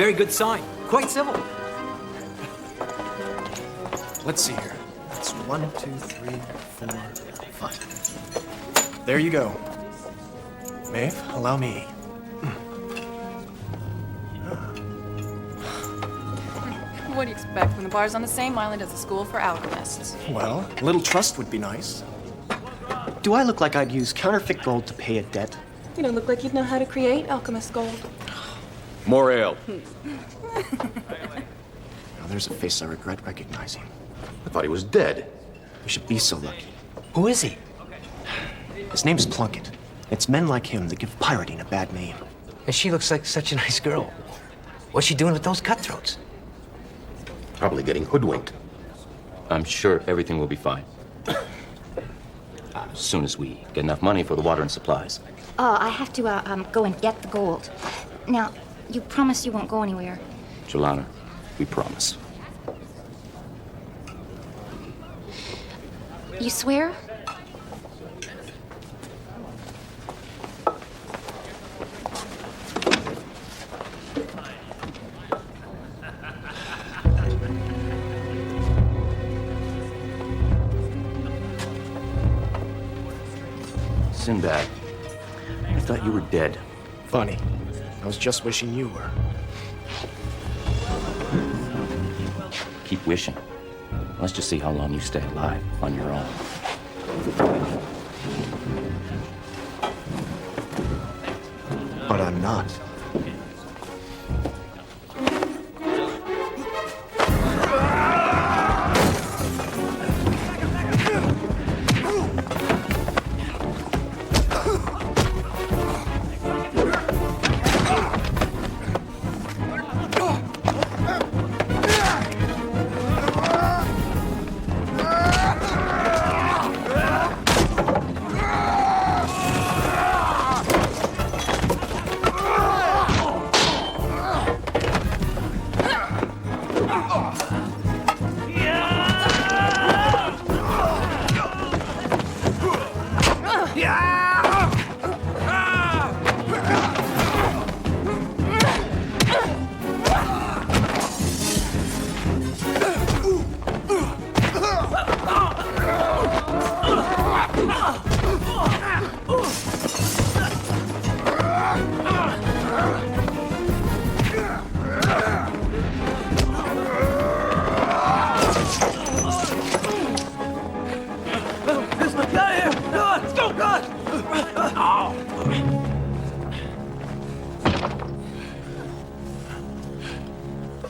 very good sign. Quite civil. Let's see here. That's 1, 2, 3, 4, 5. There you go. Maeve, allow me. What do you expect when the bar's on the same island as the school for alchemists? Well, a little trust would be nice. Do I look like I'd use counterfeit gold to pay a debt? You don't look like you'd know how to create alchemist gold. More ale. Now, there's a face I regret recognizing. I thought he was dead. We should be so lucky. Who is he? His name's Plunkett. It's men like him that give pirating a bad name. And she looks like such a nice girl. What's she doing with those cutthroats? Probably getting hoodwinked. I'm sure everything will be fine. As soon as we get enough money for the water and supplies. Oh, I have to go and get the gold. Now, you promise you won't go anywhere. Jolana, we promise. You swear? Sinbad, I thought you were dead. Funny. I was just wishing you were. Keep wishing. Let's just see how long you stay alive on your own. But I'm not.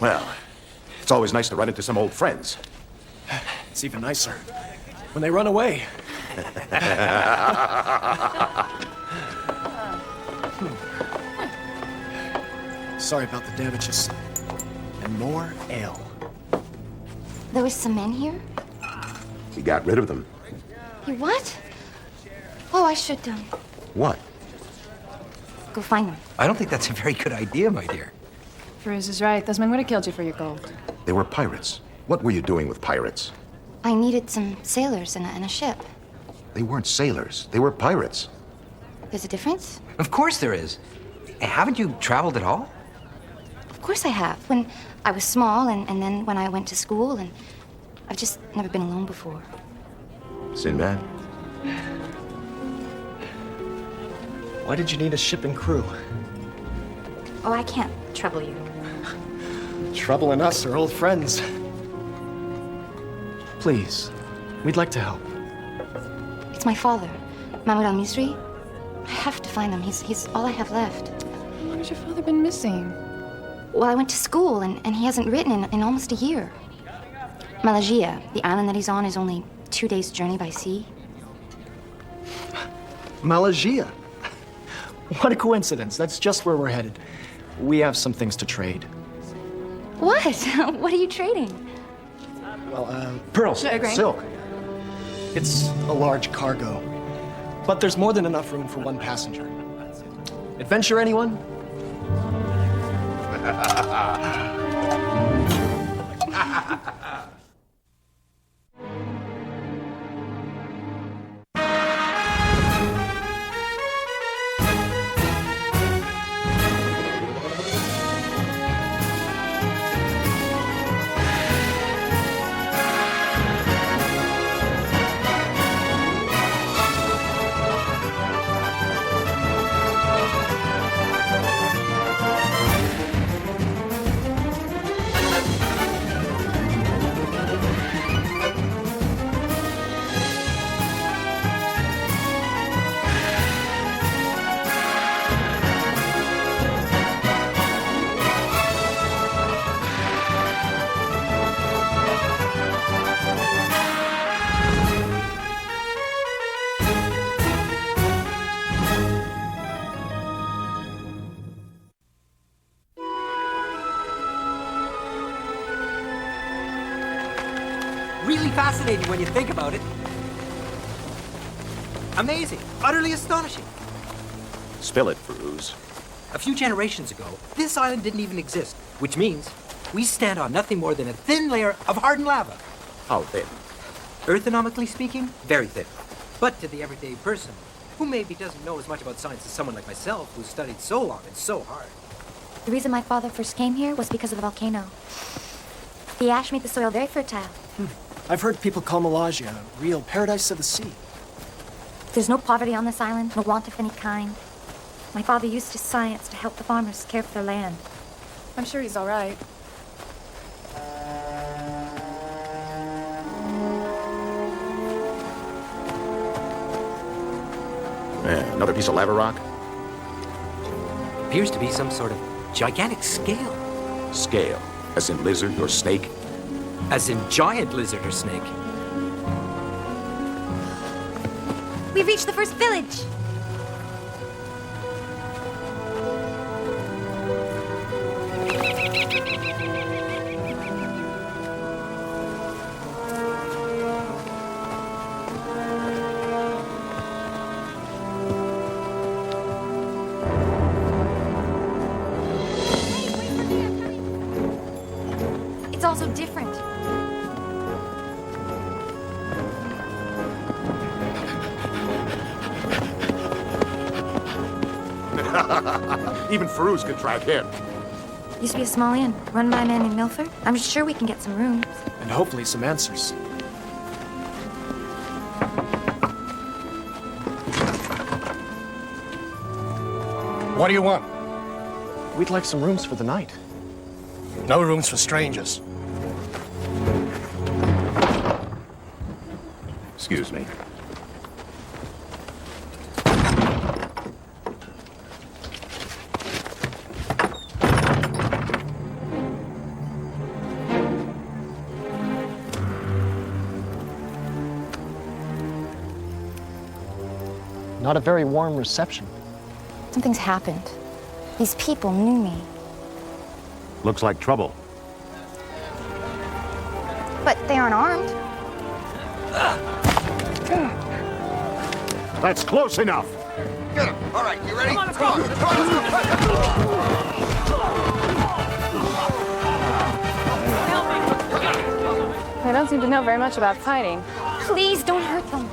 Well, it's always nice to run into some old friends. It's even nicer when they run away. Sorry about the damages. And more ale. There was some men here? We got rid of them. You what? Oh, I should What? go find them. I don't think that's a very good idea, my dear. Bruce is right. Those men would have killed you for your gold. They were pirates. What were you doing with pirates? I needed some sailors and a ship. They weren't sailors. They were pirates. There's a difference? Of course there is. Haven't you traveled at all? Of course I have. When I was small and then when I went to school, and I've just never been alone before. Sinbad? Why did you need a ship and crew? Oh, I can't trouble you. Trouble and us are old friends. Please, we'd like to help. It's my father, Mahmoud al-Misri. I have to find him. He's all I have left. How long has your father been missing? Well, I went to school, and he hasn't written in almost a year. Malaysia, the island that he's on, is only 2 days' journey by sea. Malaysia. What a coincidence. That's just where we're headed. We have some things to trade. What? What are you trading? Well, Pearls. Grain. silk. It's a large cargo. But there's more than enough room for one passenger. Adventure, anyone? fascinating when you think about it. Amazing. Utterly astonishing. Spill it, Fruz. A few generations ago, this island didn't even exist, which means we stand on nothing more than a thin layer of hardened lava. How thin? Earthonomically speaking, very thin. But to the everyday person, who maybe doesn't know as much about science as someone like myself, who studied so long and so hard. The reason my father first came here was because of the volcano. The ash made the soil very fertile. I've heard people call Malaysia a real paradise of the sea. There's no poverty on this island, no want of any kind. My father used his science to help the farmers care for their land. I'm sure he's all right. Another piece of lava rock? Appears to be some sort of gigantic scale. Scale. As in lizard or snake? As in giant lizard or snake. We've reached the first village. It's all so different. Even Fruz could track him. Used to be a small inn, run by a man named Milford. I'm sure we can get some rooms. And hopefully some answers. What do you want? We'd like some rooms for the night. No rooms for strangers. Excuse me. Not a very warm reception. Something's happened. These people knew me. Looks like trouble. But they aren't armed. That's close enough. Get him. All right, you ready? Come on, let's go. They don't seem to know very much about fighting. Please don't hurt them.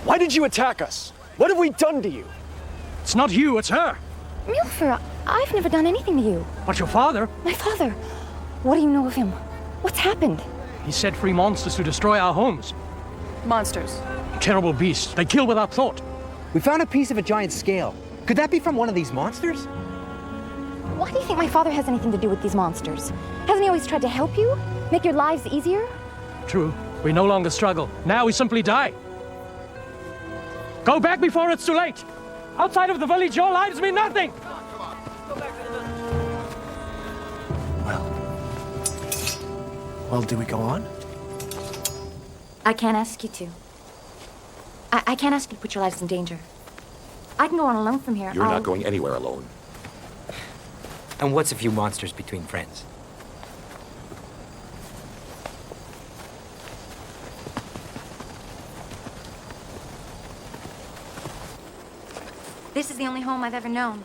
Why did you attack us? What have we done to you? It's not you, it's her. Milford, I've never done anything to you. But your father, My father. What do you know of him? What's happened? he set free monsters to destroy our homes. Monsters. Terrible beasts. They kill without thought. We found a piece of a giant scale. Could that be from one of these monsters? Why do you think my father has anything to do with these monsters? Hasn't he always tried to help you? Make your lives easier? True. We no longer struggle. Now we simply die. Go back before it's too late. Outside of the village, your lives mean nothing. Well, do we go on? I can't ask you to. I can't ask you to put your lives in danger. I can go on alone from here. You're not going anywhere alone. And what's a few monsters between friends? This is the only home I've ever known.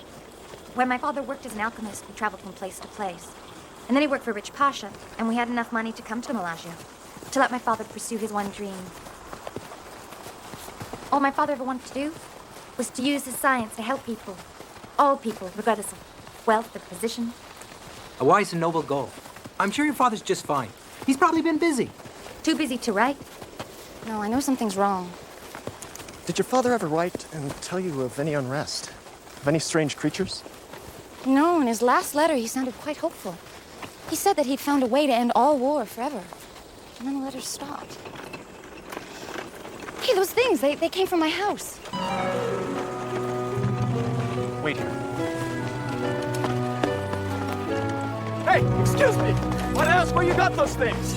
When my father worked as an alchemist, we traveled from place to place. And then he worked for a rich pasha, and we had enough money to come to Malaysia, to let my father pursue his one dream. All my father ever wanted to do was to use his science to help people. All people, regardless of wealth or position. A wise and noble goal. I'm sure your father's just fine. He's probably been busy. Too busy to write? No, I know something's wrong. Did your father ever write and tell you of any unrest? Of any strange creatures? No, in his last letter, he sounded quite hopeful. He said that he'd found a way to end all war forever. And then the letter stopped. Hey, those things, they came from my house. Wait here. Hey, excuse me! Want to ask where you got those things?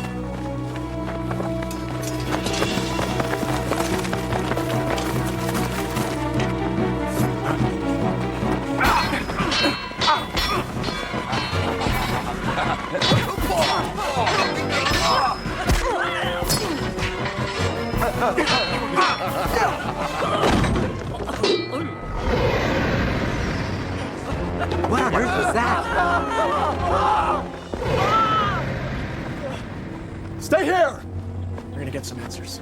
Stay here! You're gonna get some answers.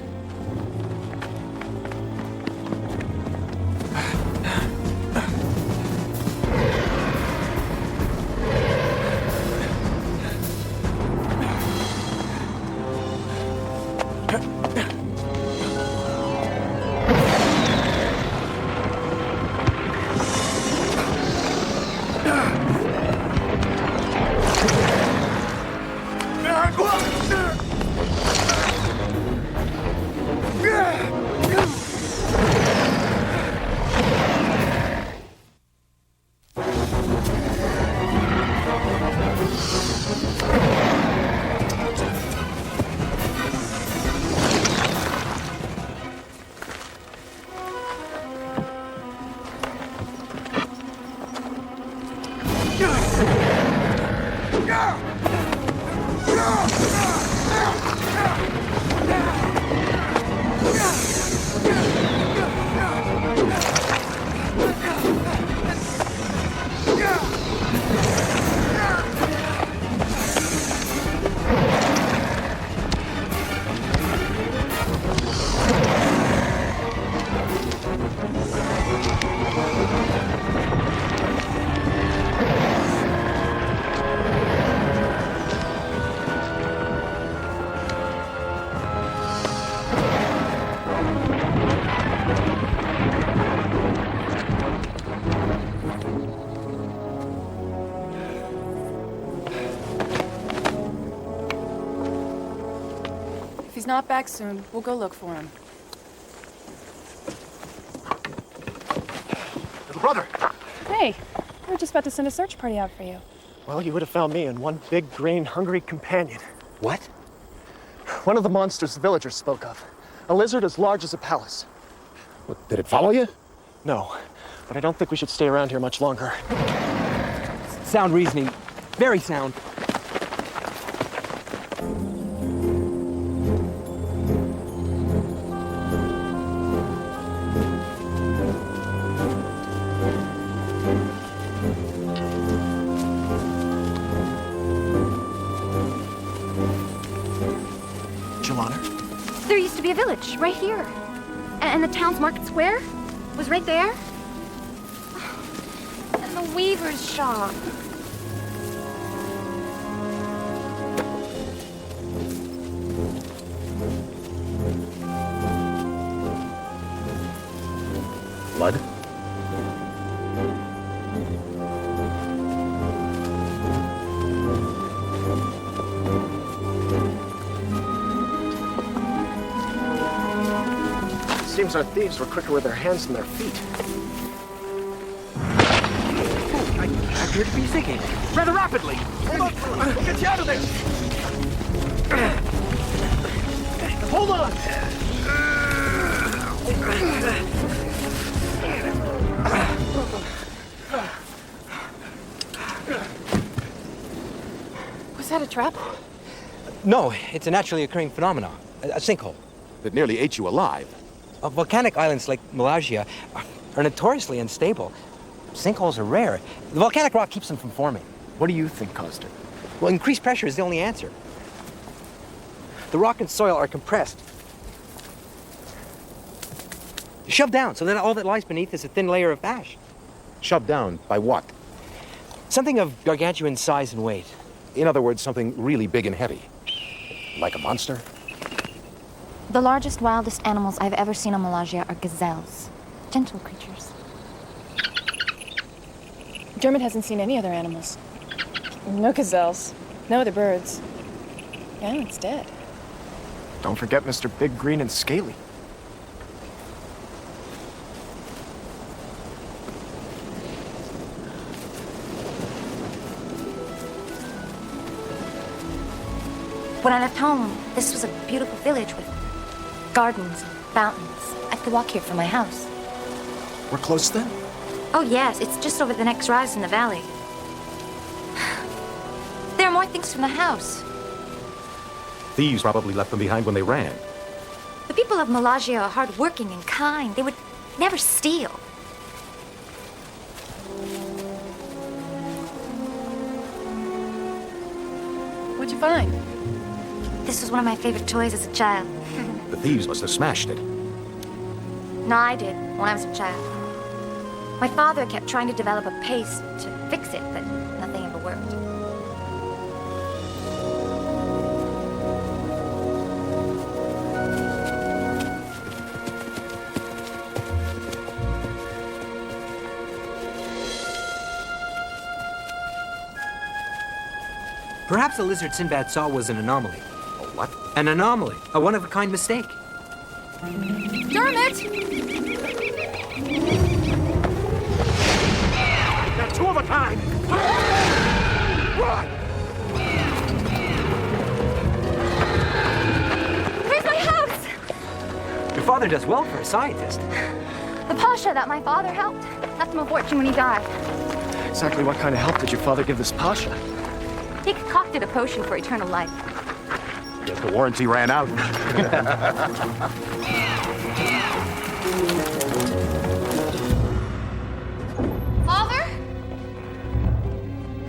If he's not back soon, we'll go look for him. Little brother! Hey, we were just about to send a search party out for you. Well, you would have found me and one big, grain-hungry companion. What? One of the monsters the villagers spoke of. A lizard as large as a palace. What, did it follow you? No, but I don't think we should stay around here much longer. Sound reasoning. Very sound. There used to be a village right here. And the town's market square was right there. And the weaver's shop. Blood? Seems our thieves were quicker with their hands than their feet. I appear to be sinking rather rapidly. Hold on, we'll get you out of there. Hold on. Was that a trap? No, it's a naturally occurring phenomenon. A sinkhole. That nearly ate you alive. Volcanic islands like Malaysia are notoriously unstable. Sinkholes are rare. The volcanic rock keeps them from forming. What do you think caused it? Well, increased pressure is the only answer. The rock and soil are compressed. Shoved down so that all that lies beneath is a thin layer of ash. Shoved down by what? Something of gargantuan size and weight. In other words, something really big and heavy. Like a monster? The largest, wildest animals I've ever seen on Malaysia are gazelles. Gentle creatures. Dermot hasn't seen any other animals. No gazelles. No other birds. The island's dead. Don't forget Mr. Big, Green, and Scaly. When I left home, this was a beautiful village with gardens and fountains. I could walk here from my house. We're close then? Oh, yes, it's just over the next rise in the valley. There are more things from the house. Thieves probably left them behind when they ran. The people of Malaysia are hardworking and kind. They would never steal. What'd you find? This was one of my favorite toys as a child. The thieves must have smashed it. No, I did, when I was a child. My father kept trying to develop a paste to fix it, but nothing ever worked. Perhaps the lizard Sinbad saw was an anomaly. A what? An anomaly. A one-of-a-kind mistake. Dermot! Now, two of a kind! Run! Where's my house? Your father does well for a scientist. The Pasha that my father helped left him a fortune when he died. Exactly what kind of help did your father give this Pasha? He concocted a potion for eternal life. Guess the warranty ran out. Father?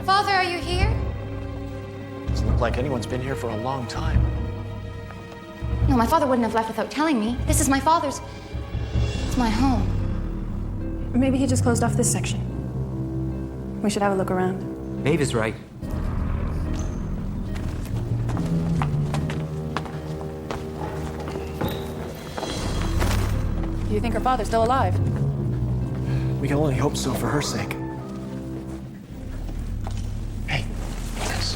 Father, are you here? Doesn't look like anyone's been here for a long time. No, my father wouldn't have left without telling me. This is my father's. It's my home. Maybe he just closed off this section. We should have a look around. Maeve is right. Do you think her father's still alive? We can only hope so for her sake. Hey, yes.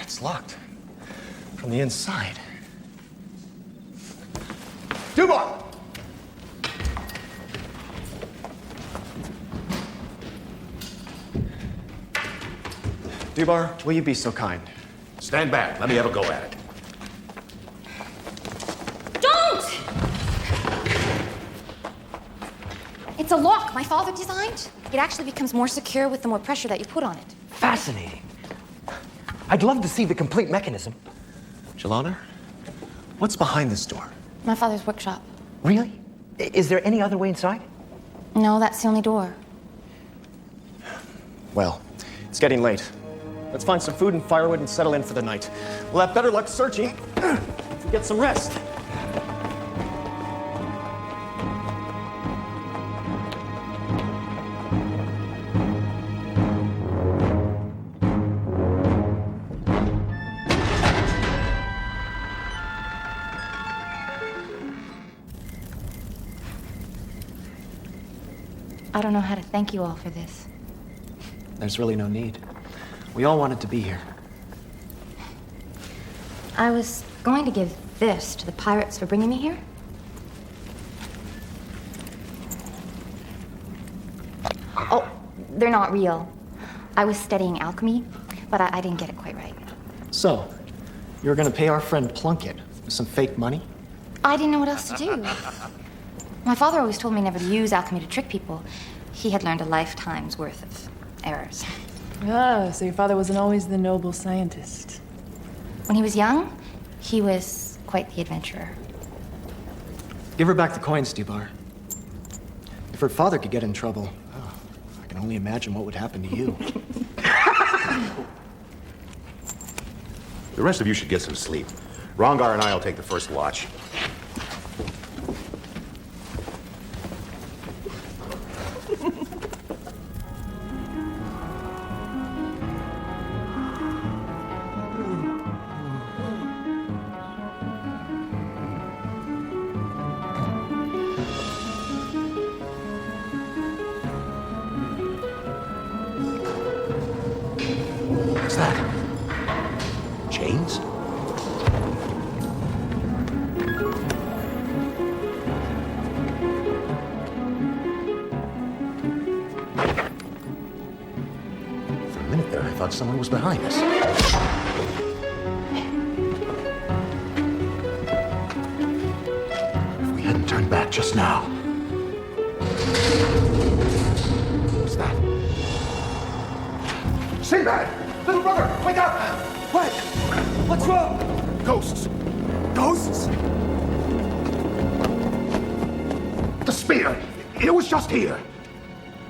It's locked from the inside. Dubar! Dubar, will you be so kind? Stand back. Let me have a go at it. Don't! It's a lock my father designed. It actually becomes more secure with the more pressure that you put on it. Fascinating. I'd love to see the complete mechanism. Jelana, what's behind this door? My father's workshop. Really? Is there any other way inside? No, that's the only door. Well, it's getting late. Let's find some food and firewood and settle in for the night. We'll have better luck searching if we get some rest. I don't know how to thank you all for this. There's really no need. We all wanted to be here. I was going to give this to the pirates for bringing me here. Oh, they're not real. I was studying alchemy, but I didn't get it quite right. So, you were gonna pay our friend Plunkett with some fake money? I didn't know what else to do. My father always told me never to use alchemy to trick people. He had learned a lifetime's worth of errors. Ah, so your father wasn't always the noble scientist. When he was young, he was quite the adventurer. Give her back the coins, Dubar. If her father could get in trouble, I can only imagine what would happen to you. The rest of you should get some sleep. Rongar and I will take the first watch. What's that? Chains? For a minute there, I thought someone was behind us. If we hadn't turned back just now. What's that? Sinbad! Little brother, wake up! What? What's wrong? Ghosts! Ghosts? The spear! It was just here!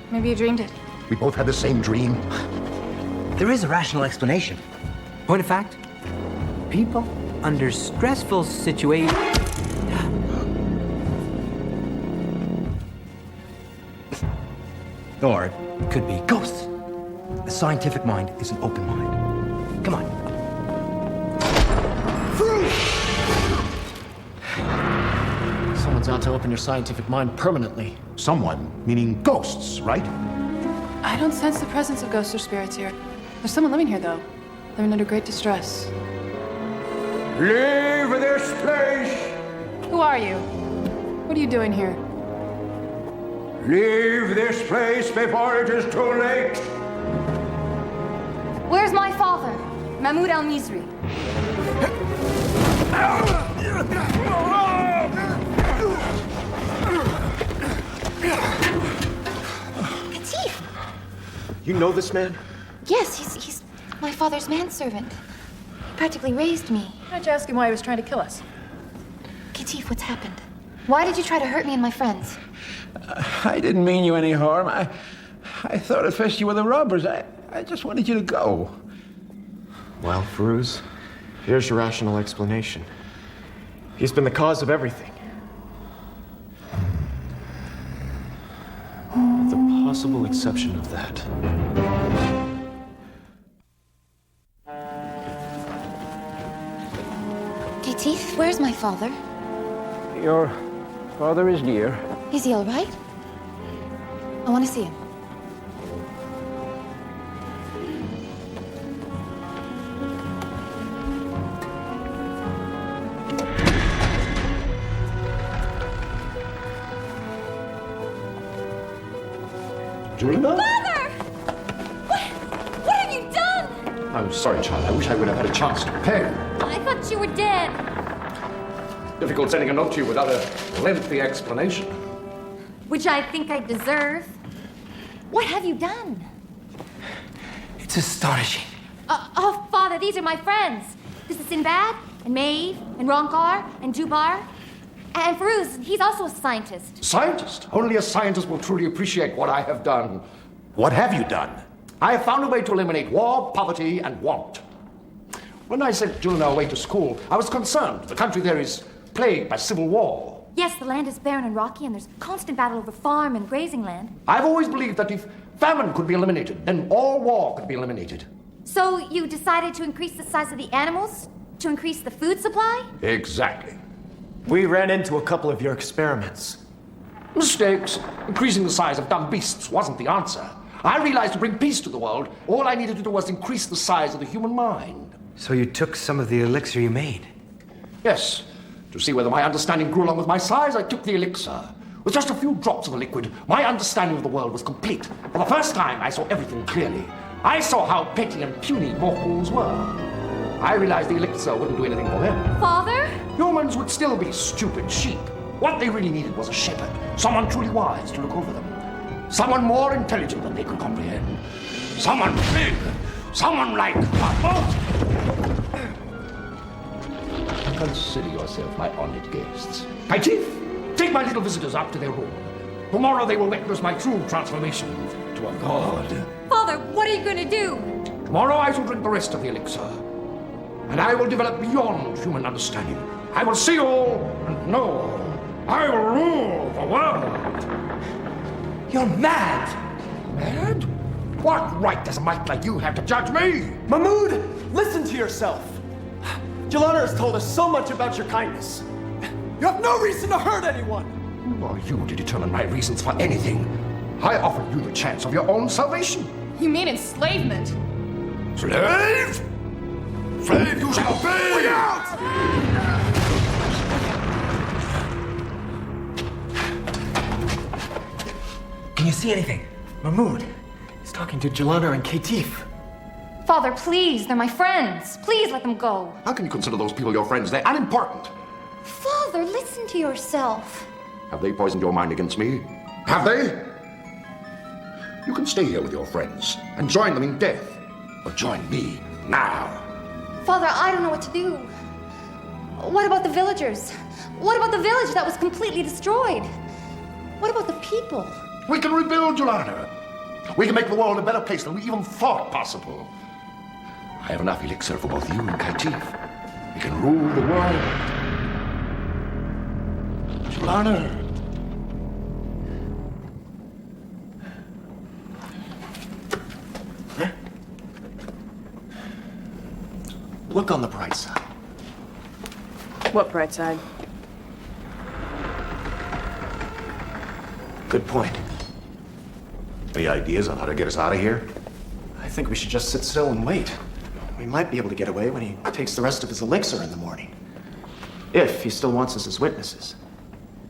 Maybe you dreamed it. We both had the same dream. There is a rational explanation. Point of fact, people under stressful situations. Or it could be ghosts. A scientific mind is an open mind. Come on. Someone's out to open your scientific mind permanently. Someone, meaning ghosts, right? I don't sense the presence of ghosts or spirits here. There's someone living here, though. They're under great distress. Leave this place! Who are you? What are you doing here? Leave this place before it is too late! Where's my father? Mahmoud al-Misri. Katif! You know this man? Yes, he's my father's manservant. Practically raised me. Why don't you ask him why he was trying to kill us? Katif, what's happened? Why did you try to hurt me and my friends? I didn't mean you any harm. I thought at first you were the robbers. I just wanted you to go. Well, Firuz, here's your rational explanation. He's been the cause of everything. With the possible exception of that. Katif, where's my father? Your father is dear. Is he all right? I want to see him. Julina? Father! What have you done? I'm sorry, child. I wish I would have had a chance to prepare. I thought you were dead. Difficult sending a note to you without a lengthy explanation. Which I think I deserve. What have you done? It's astonishing. Oh, Father, these are my friends. This is Sinbad, and Maeve, and Ronkar, and Dubar. And Firuz, he's also a scientist. Scientist? Only a scientist will truly appreciate what I have done. What have you done? I have found a way to eliminate war, poverty, and want. When I sent Julina away to school, I was concerned. The country there is plagued by civil war. Yes, the land is barren and rocky, and there's constant battle over farm and grazing land. I've always believed that if famine could be eliminated, then all war could be eliminated. So you decided to increase the size of the animals? To increase the food supply? Exactly. We ran into a couple of your experiments. Mistakes. Increasing the size of dumb beasts wasn't the answer. I realized to bring peace to the world, all I needed to do was increase the size of the human mind. So you took some of the elixir you made? Yes. To see whether my understanding grew along with my size, I took the elixir. With just a few drops of the liquid, my understanding of the world was complete. For the first time, I saw everything clearly. I saw how petty and puny mortals were. I realized the elixir wouldn't do anything for them. Father? Humans would still be stupid sheep. What they really needed was a shepherd, someone truly wise to look over them. Someone more intelligent than they could comprehend. Someone big, someone like Mahmoud. Consider yourself my honored guests. Katif, take my little visitors up to their room. Tomorrow they will witness my true transformation to a god. Father, what are you going to do? Tomorrow I shall drink the rest of the elixir. And I will develop beyond human understanding. I will see all and know all. I will rule the world. You're mad! Mad? What right does a mite like you have to judge me? Mahmoud, listen to yourself. Jelana has told us so much about your kindness. You have no reason to hurt anyone. Who are you to determine my reasons for anything? I offered you the chance of your own salvation. You mean enslavement? Slave? Slave you shall be! Look out! Can you see anything? Mahmoud, he's talking to Jelana and Katif. Father, please, they're my friends. Please let them go. How can you consider those people your friends? They're unimportant. Father, listen to yourself. Have they poisoned your mind against me? Have they? You can stay here with your friends and join them in death. Or join me now. Father, I don't know what to do. What about the villagers? What about the village that was completely destroyed? What about the people? We can rebuild, Jelana. We can make the world a better place than we even thought possible. I have enough elixir for both you and Katif. We can rule the world. Joanna. Look on the bright side. What bright side? Good point. Any ideas on how to get us out of here? I think we should just sit still and wait. We might be able to get away when he takes the rest of his elixir in the morning. If he still wants us as witnesses.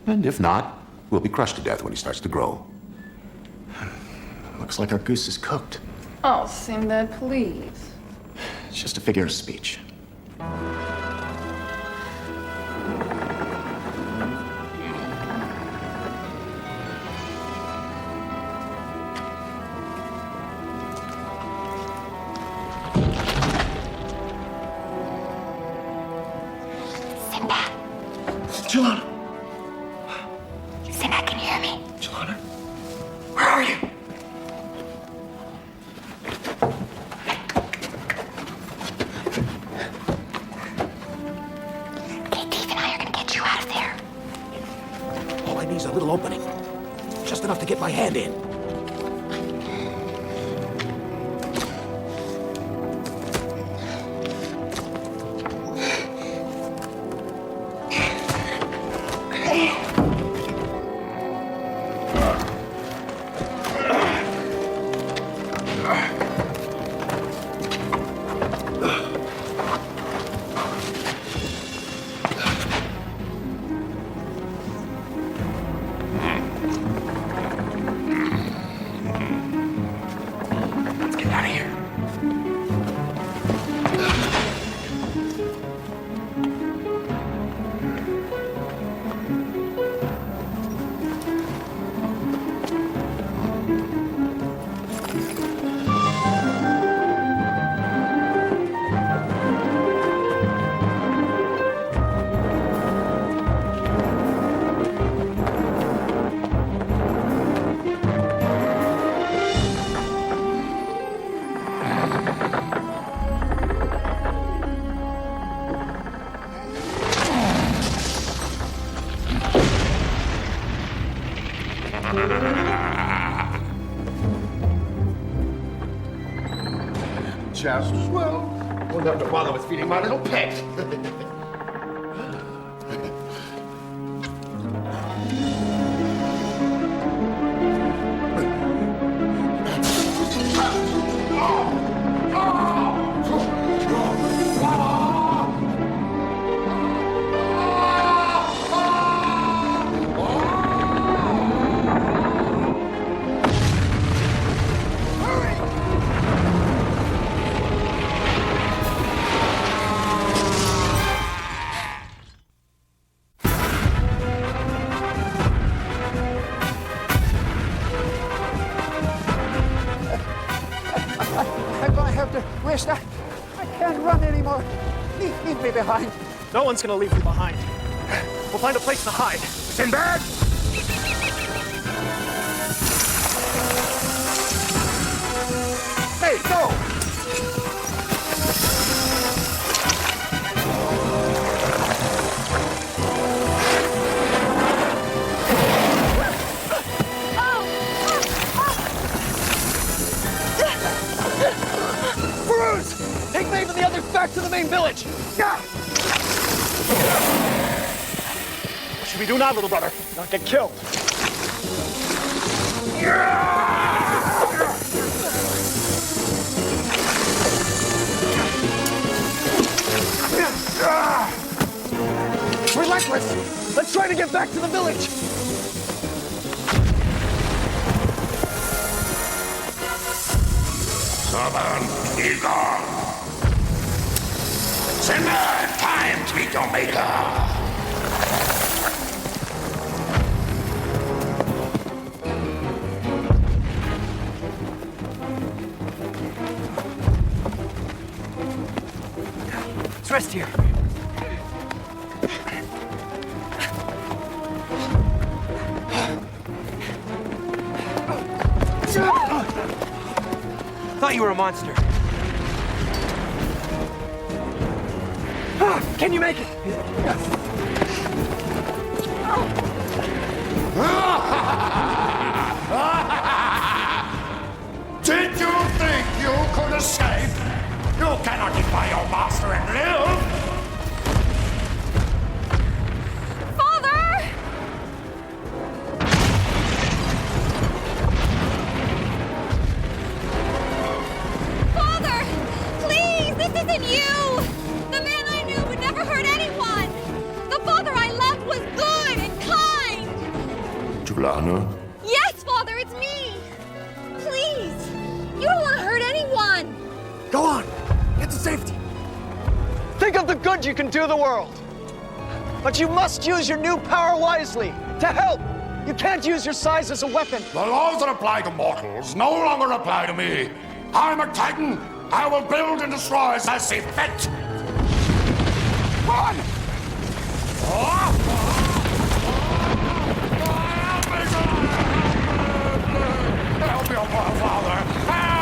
And if not, we'll be crushed to death when he starts to grow. Looks like our goose is cooked. Oh, Sinbad, please. It's just a figure of speech. Sinbad. Joanna! Sinbad, can you hear me? Joanna? Where are you? Katif and I are gonna get you out of there. All I need is a little opening. Just enough to get my hand in. Just as well. Won't have to bother with feeding my little pet. I'm gonna have to rest. I can't run anymore. Leave me behind. No one's gonna leave you behind. We'll find a place to hide. Sinbad! Hey, go! Bruce! Take Maeve and the others back to the main village! What should we do now, little brother? Not get killed. Relentless! Let's try to get back to the village! Summon, be gone! Sinbad, time to meet your maker! Let's rest here. Thought you were a monster. Ah, can you make it? Did you think you could escape? You cannot defy your master and live! Father! Father! Please, this isn't you! The man I knew would never hurt anyone! The father I loved was good and kind! Julana? Yes, Father, it's me! Please! You don't want to hurt anyone! Go on. Get to safety. Think of the good you can do the world. But you must use your new power wisely, to help. You can't use your size as a weapon. The laws that apply to mortals no longer apply to me. I'm a Titan. I will build and destroy as I see fit. Run! Help your poor father! Help!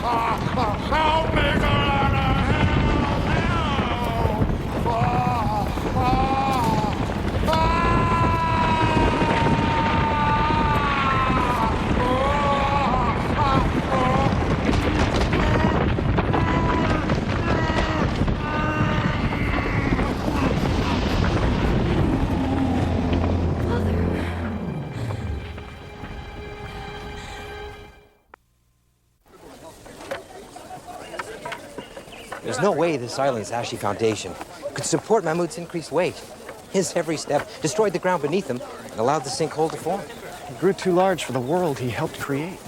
Help me, Julana! There's no way this island's ashy foundation could support Mahmud's increased weight. His every step destroyed the ground beneath him and allowed the sinkhole to form. He grew too large for the world he helped create.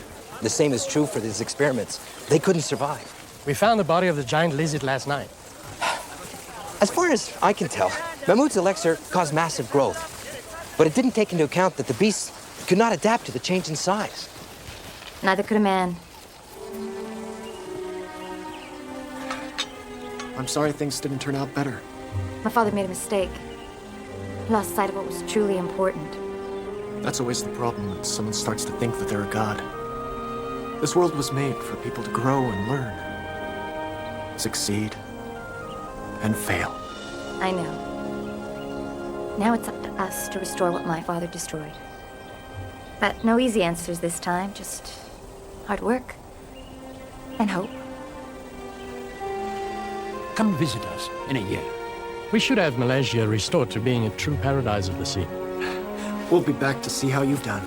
The same is true for his experiments. They couldn't survive. We found the body of the giant lizard last night. As far as I can tell, Mahmud's elixir caused massive growth. But it didn't take into account that the beast could not adapt to the change in size. Neither could a man. I'm sorry things didn't turn out better. My father made a mistake. He lost sight of what was truly important. That's always the problem when someone starts to think that they're a god. This world was made for people to grow and learn, succeed, and fail. I know. Now it's up to us to restore what my father destroyed. But no easy answers this time, just hard work and hope. Come visit us in a year. We should have Malaysia restored to being a true paradise of the sea. We'll be back to see how you've done.